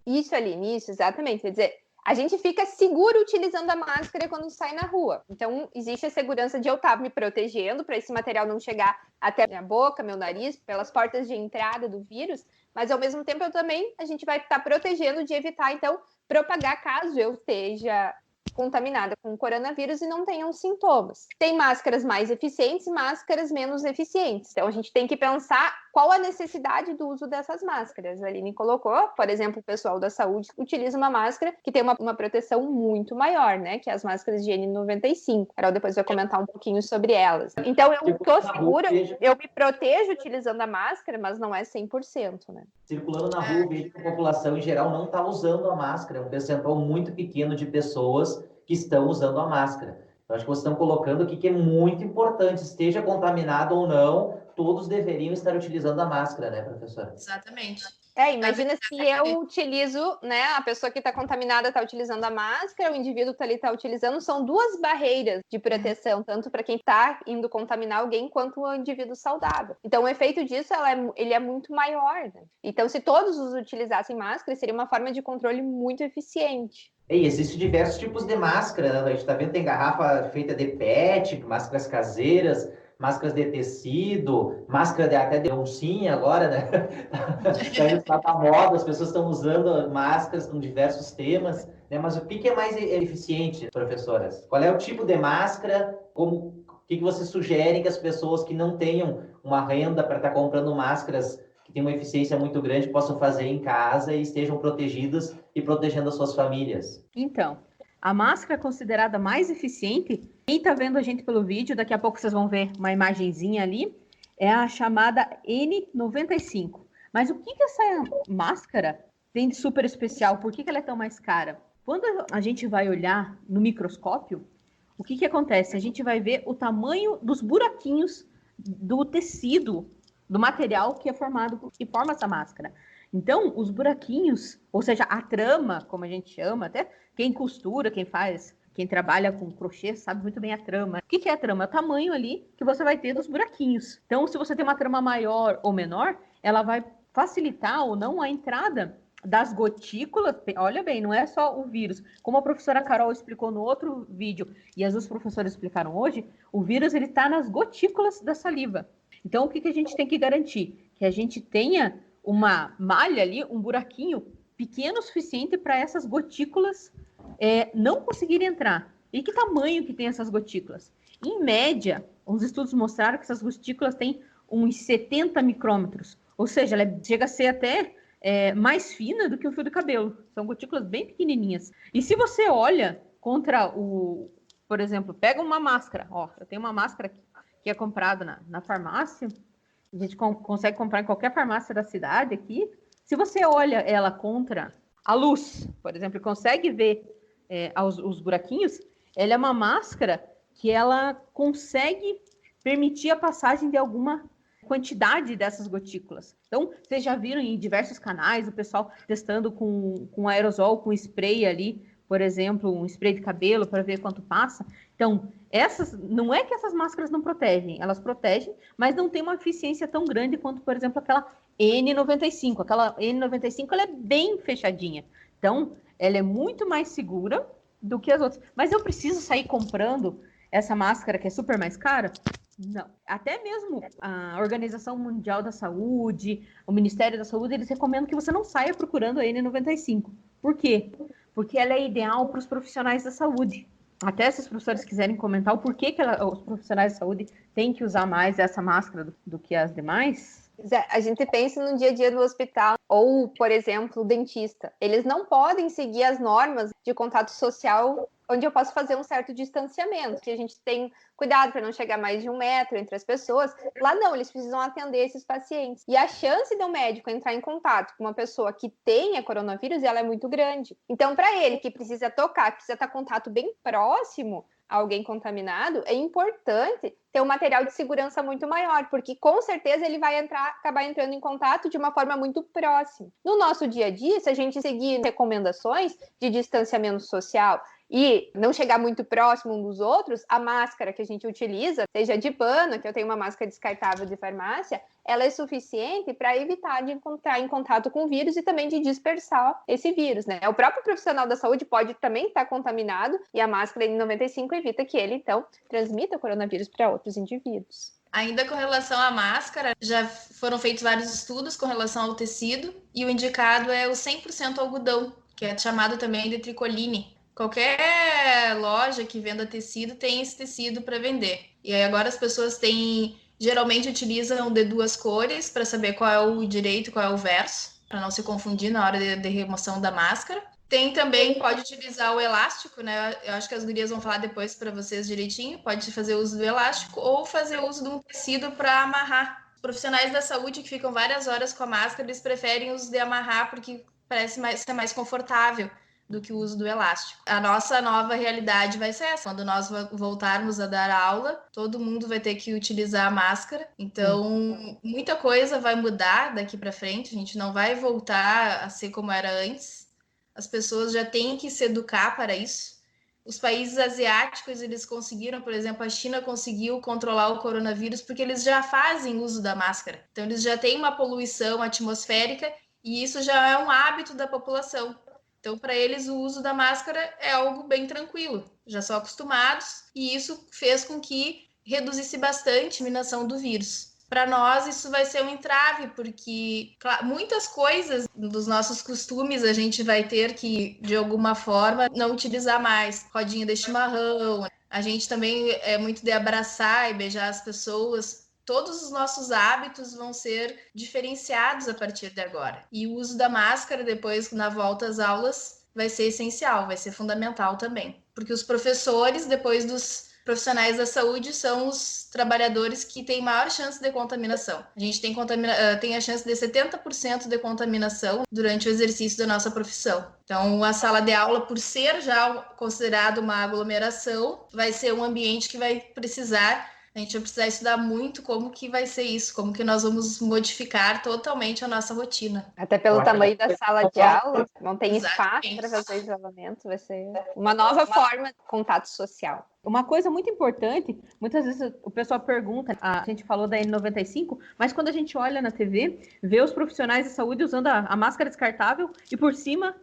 Isso, Aline, isso, exatamente. Quer dizer, a gente fica seguro utilizando a máscara quando sai na rua. Então, existe a segurança de eu estar me protegendo para esse material não chegar até minha boca, meu nariz, pelas portas de entrada do vírus, mas ao mesmo tempo a gente vai estar protegendo de evitar, então, propagar caso eu esteja contaminada com o coronavírus e não tenham sintomas. Tem máscaras mais eficientes e máscaras menos eficientes. Então, a gente tem que pensar qual a necessidade do uso dessas máscaras. A Aline colocou, por exemplo, o pessoal da saúde utiliza uma máscara que tem uma proteção muito maior, né? Que é as máscaras de N95. A Carol depois vai comentar um pouquinho sobre elas. Então, eu estou segura, eu me protejo utilizando a máscara, mas não é 100%, né? Circulando na rua, vejo que a população em geral não está usando a máscara. É um percentual muito pequeno de pessoas que estão usando a máscara. Eu acho que vocês estão colocando aqui que é muito importante, esteja contaminado ou não, todos deveriam estar utilizando a máscara, né, professora? Exatamente. Imagina se eu utilizo, né, a pessoa que está contaminada está utilizando a máscara, o indivíduo que ali está utilizando, são 2 barreiras de proteção, tanto para quem está indo contaminar alguém, quanto o indivíduo saudável. Então, o efeito disso, ele é muito maior, né? Então, se todos os utilizassem máscara, seria uma forma de controle muito eficiente. E existem diversos tipos de máscara, né? A gente está vendo, tem garrafa feita de PET, máscaras caseiras, máscaras de tecido, máscara até de oncinha agora, né? Está na moda, as pessoas estão usando máscaras com diversos temas, né? Mas o que é mais eficiente, professoras? Qual é o tipo de máscara? O que vocês sugerem que as pessoas que não tenham uma renda para estar comprando máscaras que têm uma eficiência muito grande possam fazer em casa e estejam protegidas e protegendo as suas famílias? Então, a máscara considerada mais eficiente, quem está vendo a gente pelo vídeo, daqui a pouco vocês vão ver uma imagenzinha ali, é a chamada N95. Mas o que essa máscara tem de super especial? Por que ela é tão mais cara? Quando a gente vai olhar no microscópio, o que acontece? A gente vai ver o tamanho dos buraquinhos do tecido, do material que é formado, que forma essa máscara. Então, os buraquinhos, ou seja, a trama, como a gente chama, até quem costura, quem trabalha com crochê, sabe muito bem a trama. O que é a trama? É o tamanho ali que você vai ter dos buraquinhos. Então, se você tem uma trama maior ou menor, ela vai facilitar ou não a entrada das gotículas. Olha bem, não é só o vírus. Como a professora Carol explicou no outro vídeo, e as 2 professoras explicaram hoje, o vírus está nas gotículas da saliva. Então, o que a gente tem que garantir? Que a gente tenha uma malha ali, um buraquinho pequeno o suficiente para essas gotículas não conseguirem entrar. E que tamanho que tem essas gotículas? Em média, os estudos mostraram que essas gotículas têm uns 70 micrômetros. Ou seja, ela chega a ser até mais fina do que um fio de cabelo. São gotículas bem pequenininhas. E se você olha contra por exemplo, pega uma máscara. Ó, eu tenho uma máscara aqui, que é comprada na farmácia. A gente consegue comprar em qualquer farmácia da cidade aqui. Se você olha ela contra a luz, por exemplo, e consegue ver os buraquinhos, ela é uma máscara que ela consegue permitir a passagem de alguma quantidade dessas gotículas. Então, vocês já viram em diversos canais o pessoal testando com aerosol, com spray ali, por exemplo, um spray de cabelo para ver quanto passa. Então, não é que essas máscaras não protegem, elas protegem, mas não tem uma eficiência tão grande quanto, por exemplo, aquela N95. Aquela N95 ela é bem fechadinha. Então, ela é muito mais segura do que as outras. Mas eu preciso sair comprando essa máscara que é super mais cara? Não. Até mesmo a Organização Mundial da Saúde, o Ministério da Saúde, eles recomendam que você não saia procurando a N95. Por quê? Porque ela é ideal para os profissionais da saúde. Até se os professores quiserem comentar o porquê que os profissionais de saúde têm que usar mais essa máscara do que as demais. A gente pensa no dia a dia do hospital, ou, por exemplo, o dentista. Eles não podem seguir as normas de contato social, onde eu posso fazer um certo distanciamento, que a gente tem cuidado para não chegar mais de 1 metro entre as pessoas. Lá não, eles precisam atender esses pacientes. E a chance de um médico entrar em contato com uma pessoa que tenha coronavírus, ela é muito grande. Então, para ele que precisa tocar, que precisa estar em contato bem próximo a alguém contaminado, é importante ter um material de segurança muito maior, porque com certeza ele vai acabar entrando em contato de uma forma muito próxima. No nosso dia a dia, se a gente seguir recomendações de distanciamento social e não chegar muito próximo um dos outros, a máscara que a gente utiliza, seja de pano, que eu tenho uma máscara descartável de farmácia, ela é suficiente para evitar de entrar em contato com o vírus e também de dispersar esse vírus, né? O próprio profissional da saúde pode também estar contaminado e a máscara N95 evita que ele, então, transmita o coronavírus para outros indivíduos. Ainda com relação à máscara, já foram feitos vários estudos com relação ao tecido e o indicado é o 100% algodão, que é chamado também de tricoline. Qualquer loja que venda tecido tem esse tecido para vender. E aí agora as pessoas geralmente utilizam de 2 cores para saber qual é o direito e qual é o verso, para não se confundir na hora de remoção da máscara. Tem também, pode utilizar o elástico, né? Eu acho que as gurias vão falar depois para vocês direitinho. Pode fazer uso do elástico ou fazer uso de um tecido para amarrar. Os profissionais da saúde que ficam várias horas com a máscara, eles preferem uso de amarrar porque parece ser mais confortável do que o uso do elástico. A nossa nova realidade vai ser essa. Quando nós voltarmos a dar aula, todo mundo vai ter que utilizar a máscara. Então, muita coisa vai mudar daqui para frente. A gente não vai voltar a ser como era antes. As pessoas já têm que se educar para isso. Os países asiáticos, eles conseguiram, por exemplo, a China conseguiu controlar o coronavírus porque eles já fazem uso da máscara. Então, eles já têm uma poluição atmosférica e isso já é um hábito da população. Então, para eles, o uso da máscara é algo bem tranquilo. Já são acostumados e isso fez com que reduzisse bastante a disseminação do vírus. Para nós, isso vai ser um entrave, porque claro, muitas coisas dos nossos costumes a gente vai ter que, de alguma forma, não utilizar mais. Rodinha de chimarrão, a gente também é muito de abraçar e beijar as pessoas. Todos os nossos hábitos vão ser diferenciados a partir de agora. E o uso da máscara, depois, na volta às aulas, vai ser essencial, vai ser fundamental também. Porque os professores, depois dos profissionais da saúde, são os trabalhadores que têm maior chance de contaminação. A gente tem a chance de 70% de contaminação durante o exercício da nossa profissão. Então, a sala de aula, por ser já considerado uma aglomeração, vai ser um ambiente que vai precisar... A gente vai precisar estudar muito como que vai ser isso, como que nós vamos modificar totalmente a nossa rotina. Até pelo tamanho da sala de aula, não tem espaço para fazer isolamento, vai ser uma nova forma de contato social. Uma coisa muito importante, muitas vezes o pessoal pergunta, a gente falou da N95, mas quando a gente olha na TV, vê os profissionais de saúde usando a máscara descartável e por cima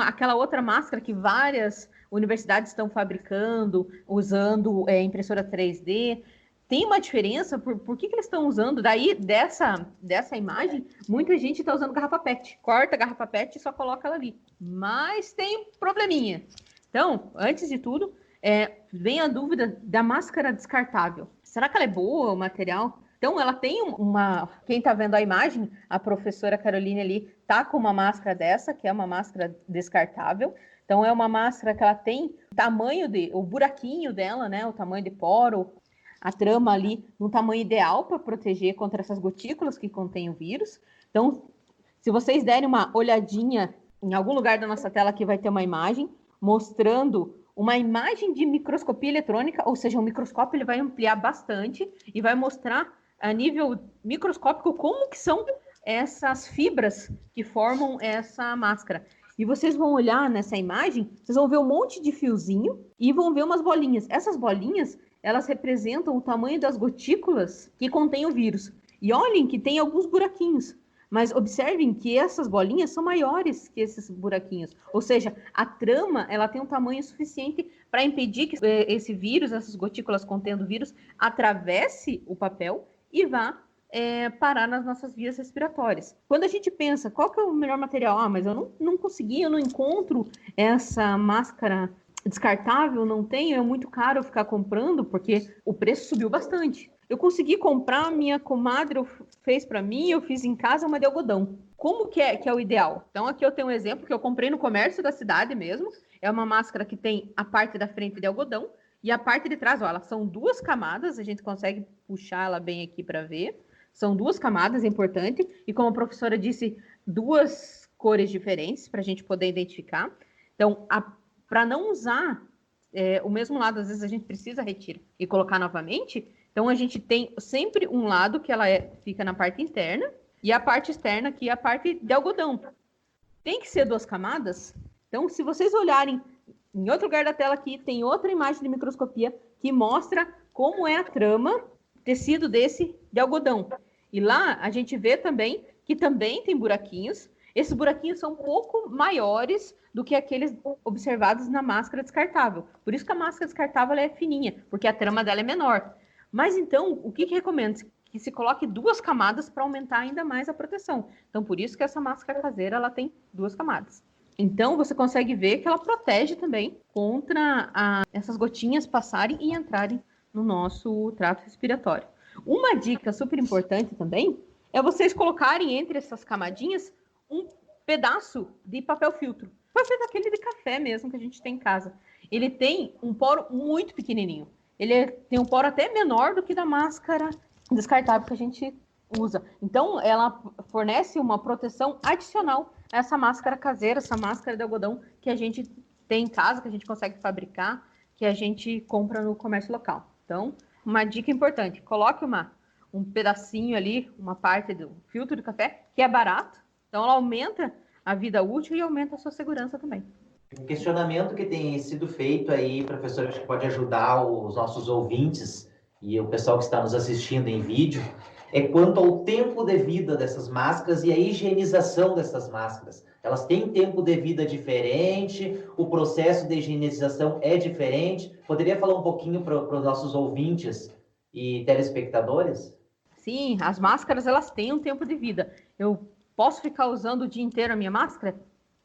aquela outra máscara que várias universidades estão fabricando, usando impressora 3D. Tem uma diferença? Por que eles estão usando? Daí, dessa imagem, muita gente está usando garrafa PET. Corta a garrafa PET e só coloca ela ali. Mas tem probleminha. Então, antes de tudo, vem a dúvida da máscara descartável. Será que ela é boa, o material? Então, ela tem quem está vendo a imagem, a professora Caroline ali, está com uma máscara dessa, que é uma máscara descartável. Então, é uma máscara que ela tem o buraquinho dela, né? O tamanho de poro, a trama ali, no tamanho ideal para proteger contra essas gotículas que contêm o vírus. Então, se vocês derem uma olhadinha em algum lugar da nossa tela, aqui vai ter uma imagem mostrando uma imagem de microscopia eletrônica, ou seja, o microscópio ele vai ampliar bastante e vai mostrar a nível microscópico como que são essas fibras que formam essa máscara. E vocês vão olhar nessa imagem, vocês vão ver um monte de fiozinho e vão ver umas bolinhas. Essas bolinhas, elas representam o tamanho das gotículas que contém o vírus. E olhem que tem alguns buraquinhos. Mas observem que essas bolinhas são maiores que esses buraquinhos. Ou seja, a trama ela tem um tamanho suficiente para impedir que esse vírus, essas gotículas contendo vírus, atravesse o papel e vá parar nas nossas vias respiratórias. Quando a gente pensa, qual que é o melhor material? Mas eu não consegui, eu não encontro essa máscara descartável, não tenho, é muito caro ficar comprando, porque o preço subiu bastante. Eu consegui comprar, minha comadre fez para mim, eu fiz em casa uma de algodão. Como que é o ideal? Então aqui eu tenho um exemplo que eu comprei no comércio da cidade mesmo, é uma máscara que tem a parte da frente de algodão, e a parte de trás, ó, elas são 2 camadas, a gente consegue puxar ela bem aqui para ver. São 2 camadas, é importante. E como a professora disse, 2 cores diferentes para a gente poder identificar. Então, para não usar o mesmo lado, às vezes a gente precisa retirar e colocar novamente. Então, a gente tem sempre um lado que ela fica na parte interna e a parte externa que é a parte de algodão. Tem que ser 2 camadas. Então, se vocês olharem em outro lugar da tela aqui, tem outra imagem de microscopia que mostra como é a trama tecido desse de algodão. E lá a gente vê também que também tem buraquinhos. Esses buraquinhos são um pouco maiores do que aqueles observados na máscara descartável. Por isso que a máscara descartável é fininha, porque a trama dela é menor. Mas então, o que recomendo? Que se coloque 2 camadas para aumentar ainda mais a proteção. Então, por isso que essa máscara caseira ela tem 2 camadas. Então, você consegue ver que ela protege também contra essas gotinhas passarem e entrarem no nosso trato respiratório. Uma dica super importante também é vocês colocarem entre essas camadinhas um pedaço de papel filtro. Pode ser daquele de café mesmo que a gente tem em casa. Ele tem um poro muito pequenininho. Ele tem um poro até menor do que da máscara descartável que a gente usa. Então, ela fornece uma proteção adicional a essa máscara caseira, essa máscara de algodão que a gente tem em casa, que a gente consegue fabricar, que a gente compra no comércio local. Então, uma dica importante, coloque um pedacinho ali, uma parte do filtro de café, que é barato, então ela aumenta a vida útil e aumenta a sua segurança também. Um questionamento que tem sido feito aí, professor, acho que pode ajudar os nossos ouvintes e o pessoal que está nos assistindo em vídeo, é quanto ao tempo de vida dessas máscaras e a higienização dessas máscaras. Elas têm tempo de vida diferente, o processo de higienização é diferente. Poderia falar um pouquinho para os nossos ouvintes e telespectadores? Sim, as máscaras elas têm um tempo de vida. Eu posso ficar usando o dia inteiro a minha máscara?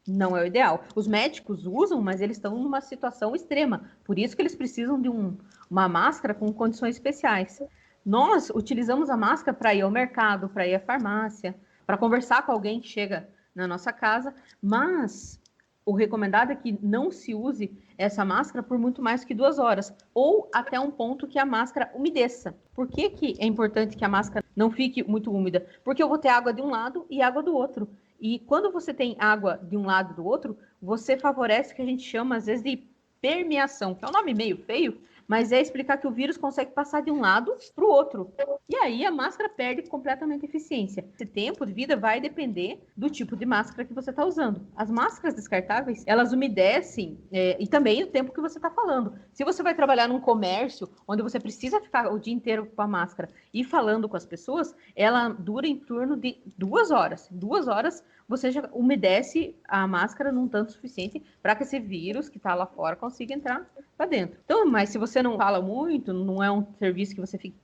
Não é o ideal. Os médicos usam, mas eles estão numa situação extrema. Por isso que eles precisam de uma máscara com condições especiais. Nós utilizamos a máscara para ir ao mercado, para ir à farmácia, para conversar com alguém que chega na nossa casa, mas o recomendado é que não se use essa máscara por muito mais que 2 horas, ou até um ponto que a máscara umedeça. Por que é importante que a máscara não fique muito úmida? Porque eu vou ter água de um lado e água do outro. E quando você tem água de um lado e do outro, você favorece o que a gente chama, às vezes, de permeação, que é um nome meio feio, mas é explicar que o vírus consegue passar de um lado para o outro. E aí a máscara perde completamente a eficiência. Esse tempo de vida vai depender do tipo de máscara que você está usando. As máscaras descartáveis, elas umedecem e também o tempo que você está falando. Se você vai trabalhar num comércio onde você precisa ficar o dia inteiro com a máscara e falando com as pessoas, ela dura em torno de 2 horas. 2 horas você já umedece a máscara num tanto suficiente para que esse vírus que está lá fora consiga entrar para dentro. Então, mas se você não fala muito, não é um serviço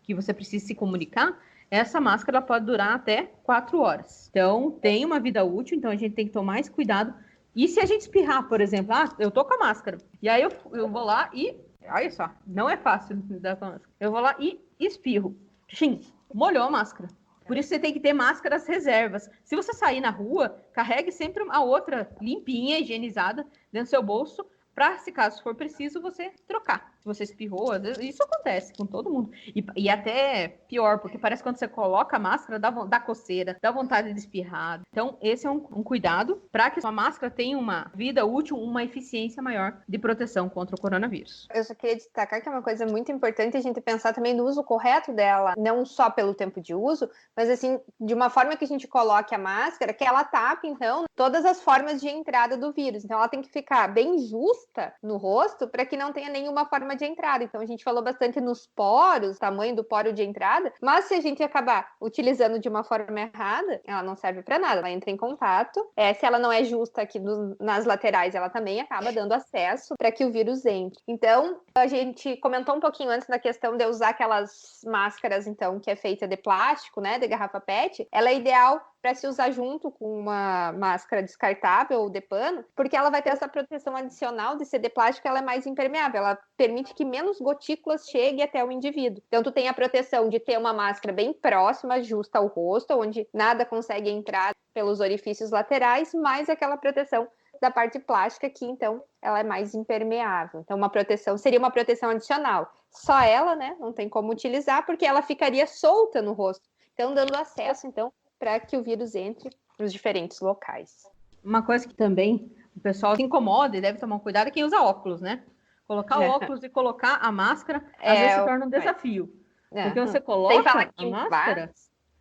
que você precisa se comunicar, essa máscara pode durar até 4 horas. Então, tem uma vida útil, então a gente tem que tomar esse cuidado. E se a gente espirrar, por exemplo, eu tô com a máscara, e aí eu vou lá e, olha só, não é fácil dar com a máscara. Eu vou lá e espirro. Sim, molhou a máscara. Por isso você tem que ter máscaras reservas. Se você sair na rua, carregue sempre a outra limpinha, higienizada, dentro do seu bolso, para, se caso for preciso, você trocar. você espirrou, às vezes, isso acontece com todo mundo. E até pior, porque parece que quando você coloca a máscara, dá coceira, dá vontade de espirrar. Então, esse é um cuidado para que a sua máscara tenha uma vida útil, uma eficiência maior de proteção contra o coronavírus. Eu só queria destacar que é uma coisa muito importante a gente pensar também no uso correto dela, não só pelo tempo de uso, mas assim, de uma forma que a gente coloque a máscara, que ela tape, então, todas as formas de entrada do vírus. Então, ela tem que ficar bem justa no rosto para que não tenha nenhuma forma de entrada. Então, a gente falou bastante nos poros, tamanho do poro de entrada, mas se a gente acabar utilizando de uma forma errada, ela não serve para nada. Ela entra em contato. Se ela não é justa aqui nas laterais, ela também acaba dando acesso para que o vírus entre. Então, a gente comentou um pouquinho antes da questão de usar aquelas máscaras, então, que é feita de plástico, né, de garrafa PET. Ela é ideal para se usar junto com uma máscara descartável ou de pano, porque ela vai ter essa proteção adicional de ser de plástico, ela é mais impermeável, ela permite que menos gotículas cheguem até o indivíduo. Então, tu tem a proteção de ter uma máscara bem próxima, justa ao rosto, onde nada consegue entrar pelos orifícios laterais, mais aquela proteção da parte plástica que, então, ela é mais impermeável. Então, seria uma proteção adicional. Só ela, né, não tem como utilizar, porque ela ficaria solta no rosto. Então, dando acesso, então, para que o vírus entre nos diferentes locais. Uma coisa que também o pessoal se incomoda e deve tomar cuidado é quem usa óculos, né? Colocar o óculos e colocar a máscara, às vezes se torna um desafio. Porque você coloca a máscara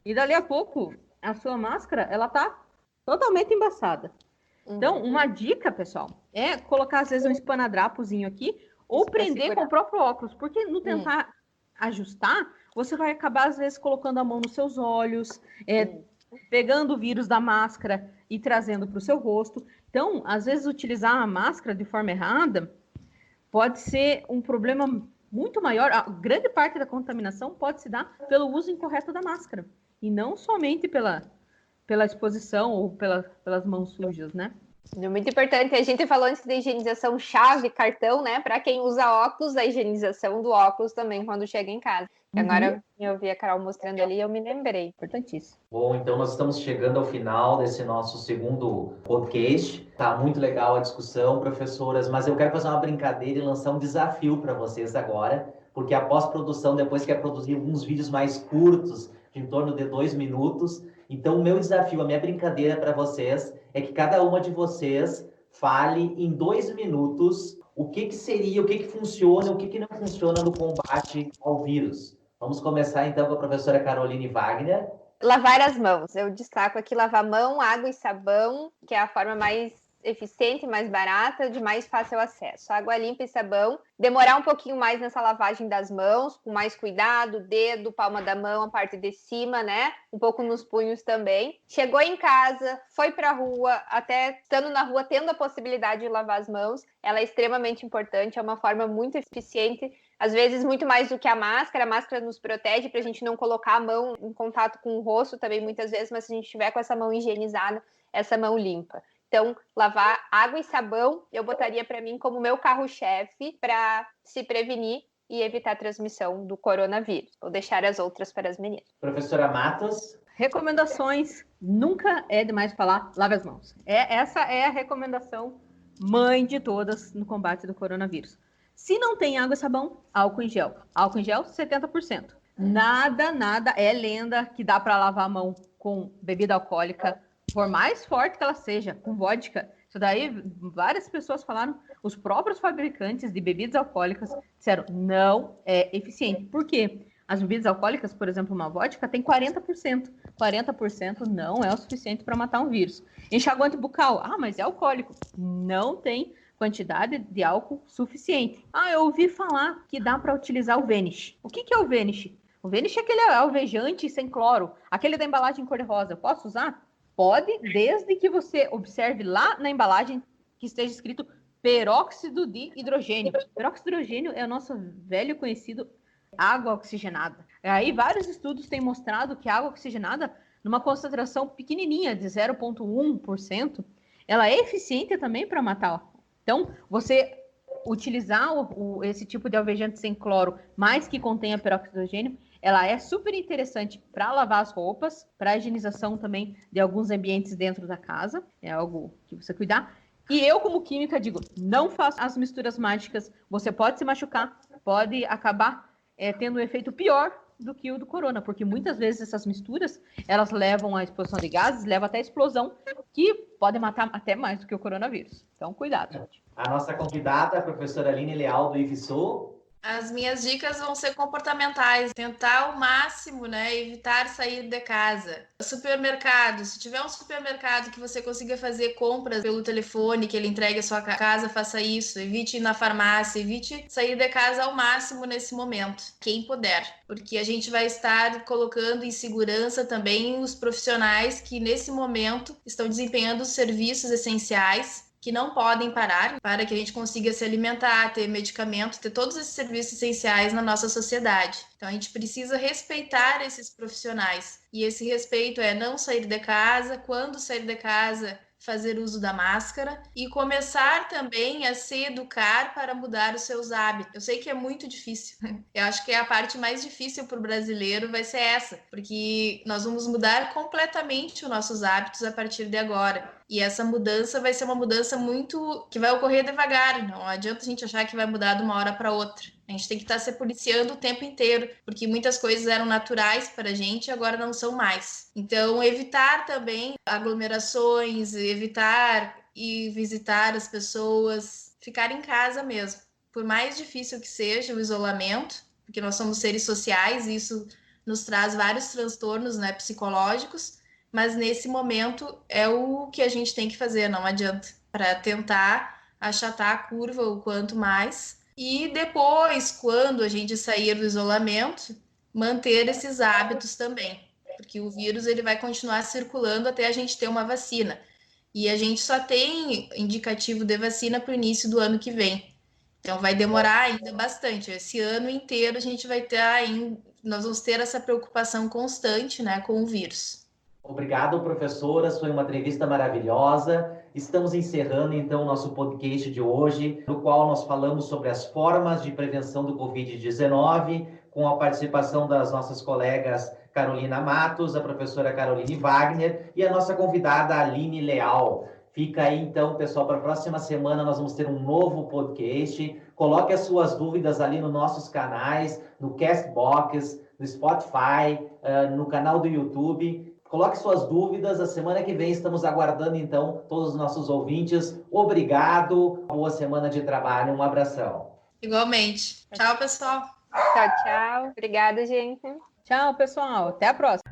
e dali a pouco a sua máscara, ela tá totalmente embaçada. Então, uma dica, pessoal, é colocar às vezes um espanadrapozinho aqui ou prender com o próprio óculos, porque no tentar ajustar, você vai acabar às vezes colocando a mão nos seus olhos, pegando o vírus da máscara e trazendo para o seu rosto. Então, às vezes utilizar a máscara de forma errada pode ser um problema muito maior. A grande parte da contaminação pode se dar pelo uso incorreto da máscara e não somente pela exposição ou pelas mãos sujas, né? É muito importante. A gente falou antes da higienização chave, cartão, né? Para quem usa óculos, a higienização do óculos também quando chega em casa. Agora eu vi a Carol mostrando ali e eu me lembrei. Importantíssimo. Bom, então nós estamos chegando ao final desse nosso segundo podcast. Tá muito legal a discussão, professoras, mas eu quero fazer uma brincadeira e lançar um desafio para vocês agora, porque a pós-produção depois quer produzir alguns vídeos mais curtos, de em torno de 2 minutos. Então, o meu desafio, a minha brincadeira para vocês é que cada uma de vocês fale em 2 minutos o que seria, o que funciona, o que não funciona no combate ao vírus. Vamos começar, então, com a professora Caroline Wagner. Lavar as mãos. Eu destaco aqui lavar mão, água e sabão, que é a forma mais eficiente, mais barata, de mais fácil acesso. Água limpa e sabão. Demorar um pouquinho mais nessa lavagem das mãos, com mais cuidado, dedo, palma da mão, a parte de cima, né? Um pouco nos punhos também. Chegou em casa, foi para a rua, até estando na rua, tendo a possibilidade de lavar as mãos, ela é extremamente importante, é uma forma muito eficiente, às vezes muito mais do que a máscara nos protege para a gente não colocar a mão em contato com o rosto também muitas vezes, mas se a gente estiver com essa mão higienizada, essa mão limpa. Então, lavar água e sabão, eu botaria para mim como meu carro-chefe para se prevenir e evitar a transmissão do coronavírus. Vou deixar as outras para as meninas. Professora Matos. Recomendações. Nunca é demais falar, lave as mãos. Essa é a recomendação mãe de todas no combate do coronavírus. Se não tem água e sabão, álcool em gel. Álcool em gel, 70%. Nada é lenda que dá para lavar a mão com bebida alcoólica, por mais forte que ela seja, com vodka. Isso daí, várias pessoas falaram, os próprios fabricantes de bebidas alcoólicas disseram, não é eficiente. Por quê? As bebidas alcoólicas, por exemplo, uma vodka, tem 40%. 40% não é o suficiente para matar um vírus. Enxaguante bucal, mas é alcoólico. Não tem quantidade de álcool suficiente. Eu ouvi falar que dá para utilizar o Vanish. O que é o Vanish? O Vanish é aquele alvejante sem cloro, aquele da embalagem cor-de-rosa. Eu posso usar? Pode, desde que você observe lá na embalagem que esteja escrito peróxido de hidrogênio. Peróxido de hidrogênio é o nosso velho conhecido água oxigenada. Aí vários estudos têm mostrado que a água oxigenada, numa concentração pequenininha de 0,1%, ela é eficiente também para matar. Então, você utilizar esse tipo de alvejante sem cloro, mas que contenha peróxido de hidrogênio, ela é super interessante para lavar as roupas, para a higienização também de alguns ambientes dentro da casa. É algo que você cuidar. E eu, como química, digo, não faça as misturas mágicas. Você pode se machucar, pode acabar tendo um efeito pior do que o do corona, porque muitas vezes essas misturas, elas levam à exposição de gases, levam até a explosão, que pode matar até mais do que o coronavírus. Então, cuidado, gente. A nossa convidada, a professora Aline Leal, do IFSU. As minhas dicas vão ser comportamentais, tentar ao máximo, né, evitar sair de casa. Supermercado, se tiver um supermercado que você consiga fazer compras pelo telefone, que ele entregue a sua casa, faça isso. Evite ir na farmácia, evite sair de casa ao máximo nesse momento, quem puder. Porque a gente vai estar colocando em segurança também os profissionais que nesse momento estão desempenhando os serviços essenciais, que não podem parar, para que a gente consiga se alimentar, ter medicamento, ter todos esses serviços essenciais na nossa sociedade. Então a gente precisa respeitar esses profissionais. E esse respeito é não sair de casa, quando sair de casa, fazer uso da máscara e começar também a se educar para mudar os seus hábitos. Eu sei que é muito difícil. Eu acho que a parte mais difícil para o brasileiro vai ser essa, porque nós vamos mudar completamente os nossos hábitos a partir de agora. E essa mudança vai ser uma mudança muito que vai ocorrer devagar. Não adianta a gente achar que vai mudar de uma hora para outra. A gente tem que estar se policiando o tempo inteiro, porque muitas coisas eram naturais para a gente e agora não são mais. Então, evitar também aglomerações, evitar ir visitar as pessoas, ficar em casa mesmo. Por mais difícil que seja o isolamento, porque nós somos seres sociais e isso nos traz vários transtornos, né, psicológicos, mas nesse momento é o que a gente tem que fazer, não adianta, para tentar achatar a curva o quanto mais. E depois, quando a gente sair do isolamento, manter esses hábitos também, porque o vírus ele vai continuar circulando até a gente ter uma vacina. E a gente só tem indicativo de vacina para o início do ano que vem. Então vai demorar ainda bastante. Esse ano inteiro a gente vai ter ainda, nós vamos ter essa preocupação constante, né, com o vírus. Obrigado, professoras. Foi uma entrevista maravilhosa. Estamos encerrando, então, o nosso podcast de hoje, no qual nós falamos sobre as formas de prevenção do Covid-19, com a participação das nossas colegas Carolina Matos, a professora Caroline Wagner e a nossa convidada Aline Leal. Fica aí, então, pessoal, para a próxima semana nós vamos ter um novo podcast. Coloque as suas dúvidas ali nos nossos canais, no Castbox, no Spotify, no canal do YouTube. Coloque suas dúvidas. A semana que vem estamos aguardando, então, todos os nossos ouvintes. Obrigado. Boa semana de trabalho. Um abração. Igualmente. Tchau, pessoal. Tchau, tchau. Obrigada, gente. Tchau, pessoal. Até a próxima.